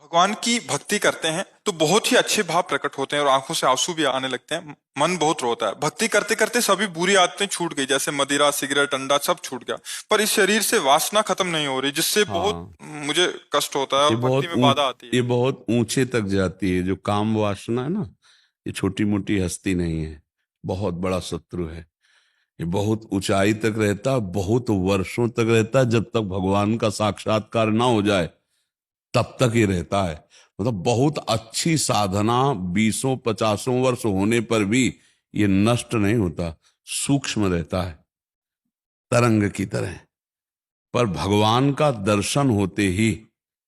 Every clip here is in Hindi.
भगवान की भक्ति करते हैं तो बहुत ही अच्छे भाव प्रकट होते हैं और आंखों से आंसू भी आने लगते हैं। मन बहुत रोता है। भक्ति करते करते सभी बुरी आदतें छूट गई, जैसे मदिरा, सिगरेट, अंडा सब छूट गया। पर इस शरीर से वासना खत्म नहीं हो रही, जिससे बहुत हाँ, मुझे कष्ट होता है और भक्ति में बाधा आती ये है। बहुत ऊंचे तक जाती है। जो काम वासना है ना, ये छोटी मोटी हस्ती नहीं है, बहुत बड़ा शत्रु है। ये बहुत ऊंचाई तक रहता है, बहुत वर्षों तक रहता है। जब तक भगवान का साक्षात्कार ना हो जाए तब तक ये रहता है। मतलब बहुत अच्छी साधना 20-50 वर्ष होने पर भी ये नष्ट नहीं होता, सूक्ष्म रहता है, तरंग की तरह। पर भगवान का दर्शन होते ही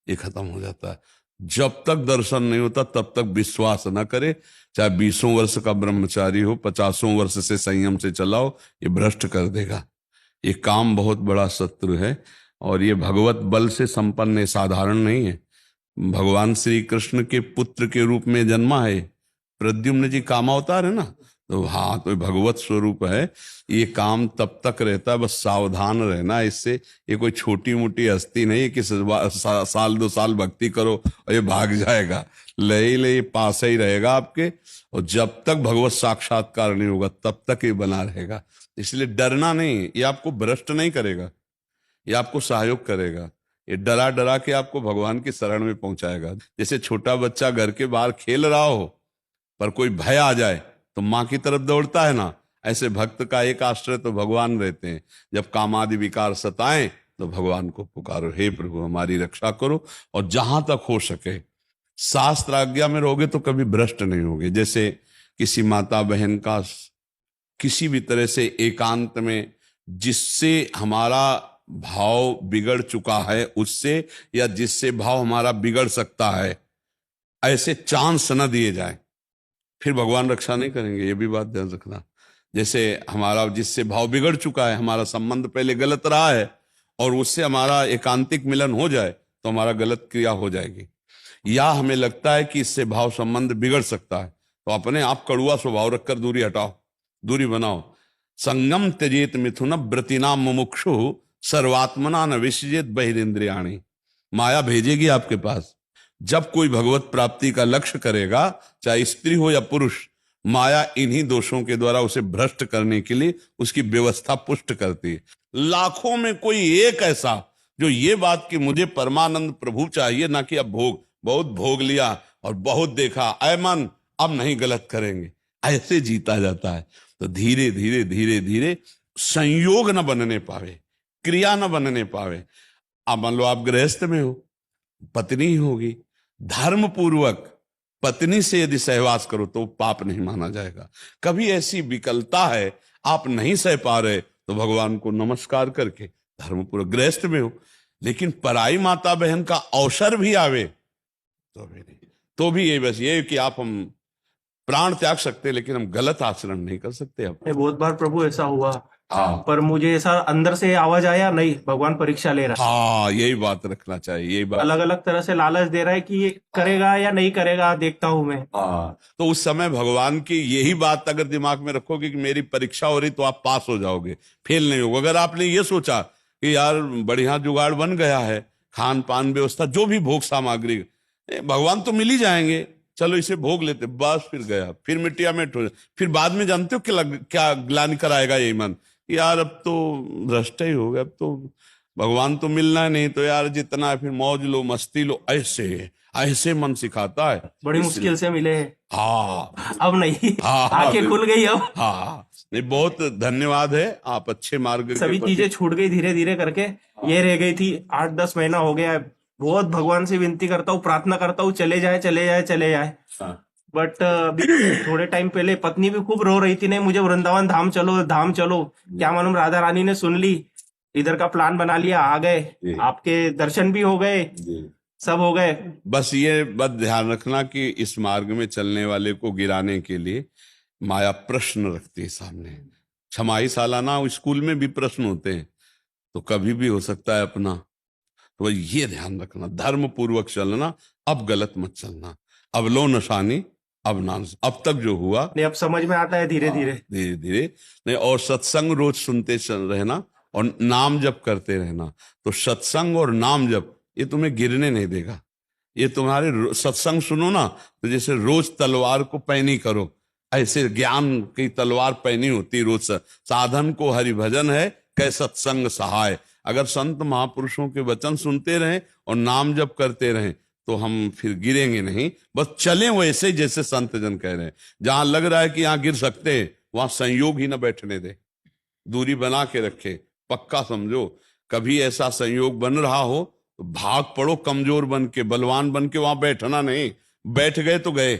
ये खत्म हो जाता है। जब तक दर्शन नहीं होता तब तक विश्वास न करे। चाहे 20 वर्ष का ब्रह्मचारी हो, 50 वर्ष से संयम से चलाओ, ये भ्रष्ट कर देगा। ये काम बहुत बड़ा शत्रु है। और ये भगवत बल से संपन्न है, साधारण नहीं है। भगवान श्री कृष्ण के पुत्र के रूप में जन्मा है। प्रद्युम्न जी कामावतार है ना, तो हाँ, तो भगवत स्वरूप है। ये काम तब तक रहता है, बस सावधान रहना इससे। ये कोई छोटी मोटी हस्ती नहीं है कि साल 2 साल भक्ति करो और ये भाग जाएगा। ले ये पास ही रहेगा आपके। और जब तक भगवत साक्षात्कार नहीं होगा तब तक ये बना रहेगा। इसलिए डरना नहीं, ये आपको भ्रष्ट नहीं करेगा, ये आपको सहयोग करेगा। ये डरा डरा के आपको भगवान की शरण में पहुंचाएगा। जैसे छोटा बच्चा घर के बाहर खेल रहा हो, पर कोई भय आ जाए तो माँ की तरफ दौड़ता है ना, ऐसे भक्त का एक आश्रय तो भगवान रहते हैं। जब कामादि विकार सताएं तो भगवान को पुकारो, हे प्रभु हमारी रक्षा करो। और जहां तक हो सके शास्त्र आज्ञा में रहोगे तो कभी भ्रष्ट नहीं होगे। जैसे किसी माता बहन का किसी भी तरह से एकांत में जिससे हमारा भाव बिगड़ चुका है उससे, या जिससे भाव हमारा बिगड़ सकता है, ऐसे चांस न दिए जाए, फिर भगवान रक्षा नहीं करेंगे। ये भी बात ध्यान रखना। जैसे हमारा जिससे भाव बिगड़ चुका है, हमारा संबंध पहले गलत रहा है, और उससे हमारा एकांतिक मिलन हो जाए तो हमारा गलत क्रिया हो जाएगी। या हमें लगता है कि इससे भाव संबंध बिगड़ सकता है, तो अपने आप कड़ुआ स्वभाव रखकर दूरी हटाओ, दूरी बनाओ। संगम त्यजेत मिथुन व्रतिनाम मुमुक्षु सर्वात्मना न विसृजेत बहिरिंद्रियाणि। माया भेजेगी आपके पास। जब कोई भगवत प्राप्ति का लक्ष्य करेगा, चाहे स्त्री हो या पुरुष, माया इन्हीं दोषों के द्वारा उसे भ्रष्ट करने के लिए उसकी व्यवस्था पुष्ट करती है। लाखों में कोई एक ऐसा जो ये बात कि मुझे परमानंद प्रभु चाहिए, ना कि अब भोग, बहुत भोग लिया और बहुत देखा, ऐ मन अब नहीं गलत करेंगे, ऐसे जीता जाता है। तो धीरे धीरे धीरे धीरे संयोग न बनने पावे, क्रिया न बनने पावे। अब मान लो आप गृहस्थ में हो, पत्नी ही होगी, धर्म पूर्वक पत्नी से यदि सहवास करो तो पाप नहीं माना जाएगा। कभी ऐसी विकलता है, आप नहीं सह पा रहे, तो भगवान को नमस्कार करके धर्म पूर्वक, गृहस्थ में हो, लेकिन पराई माता बहन का अवसर भी आवे तो भी नहीं। तो भी ये बस ये कि आप हम प्राण त्याग सकते हैं, लेकिन हम गलत आचरण नहीं कर सकते। अब नहीं, बहुत बार प्रभु ऐसा हुआ। हाँ, पर मुझे ऐसा अंदर से आवाज आया, नहीं भगवान परीक्षा ले रहा है। हाँ, यही बात रखना चाहिए, यही बात। अलग अलग तरह से लालच दे रहा है कि ये करेगा या नहीं करेगा, देखता हूं मैं। हाँ, तो उस समय भगवान की यही बात अगर दिमाग में रखोगे कि मेरी परीक्षा हो रही, तो आप पास हो जाओगे, फेल नहीं होगा। अगर आपने ये सोचा कि यार बढ़िया जुगाड़ बन गया है, खान पान व्यवस्था, जो भी भोग सामग्री, भगवान तो मिल ही जाएंगे, चलो इसे भोग लेते, बस फिर गया, फिर मिट्टिया मिट हो। फिर बाद में जानते हो क्या ग्लानि कराएगा यही मन, यार अब तो भ्रष्ट ही हो गया, अब तो भगवान तो मिलना है नहीं, तो यार जितना है फिर मौज लो, मस्ती लो, ऐसे ऐसे मन सिखाता है। बड़ी मुश्किल से मिले हैं। हाँ, अब नहीं, हाँ, आंखें खुल गई अब। हाँ, नहीं, बहुत धन्यवाद है, आप अच्छे मार्ग सभी के चीजें छूट गई धीरे धीरे करके। ये रह गई थी, 8-10 महीना हो गया है। बहुत भगवान से विनती करता हूँ, प्रार्थना करता हूँ, चले जाए चले जाए चले जाए। हाँ, बट अभी थोड़े टाइम पहले पत्नी भी खूब रो रही थी, नहीं मुझे वृंदावन धाम चलो, धाम चलो। क्या मालूम राधा रानी ने सुन ली, इधर का प्लान बना लिया, आ गए। आपके दर्शन भी हो गए, सब हो गए। बस ये बात ध्यान रखना कि इस मार्ग में चलने वाले को गिराने के लिए माया प्रश्न रखती है सामने। छमाही सालाना स्कूल में भी प्रश्न होते हैं, तो कभी भी हो सकता है अपना। तो ये ध्यान रखना, धर्म पूर्वक चलना, अब गलत मत चलना। अब लो नशानी, अब ना, अब तक जो हुआ नहीं, अब समझ में आता है धीरे धीरे। धीरे धीरे नहीं। और सत्संग रोज सुनते चल रहना और नाम जप करते रहना। तो सत्संग और नाम जप ये तुम्हें गिरने नहीं देगा, ये तुम्हारे सत्संग सुनो ना, तो जैसे रोज तलवार को पैनी करो, ऐसे ज्ञान की तलवार पैनी होती रोज साधन को हरिभजन है कै सत्संग सहाय। अगर संत महापुरुषों के वचन सुनते रहें और नाम जप करते रहें तो हम फिर गिरेंगे नहीं, बस चलें वैसे जैसे संत जन कह रहे हैं। जहां लग रहा है कि यहां गिर सकते हैं वहां संयोग ही ना बैठने दे, दूरी बना के रखे, पक्का समझो। कभी ऐसा संयोग बन रहा हो तो भाग पड़ो कमजोर बन के, बलवान बन के वहां बैठना नहीं। बैठ गए तो गए,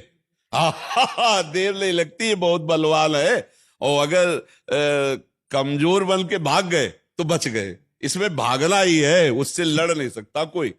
देर नहीं लगती है, बहुत बलवान है। और अगर कमजोर बन के भाग गए तो बच गए। इसमें भागना ही है, उससे लड़ नहीं सकता कोई।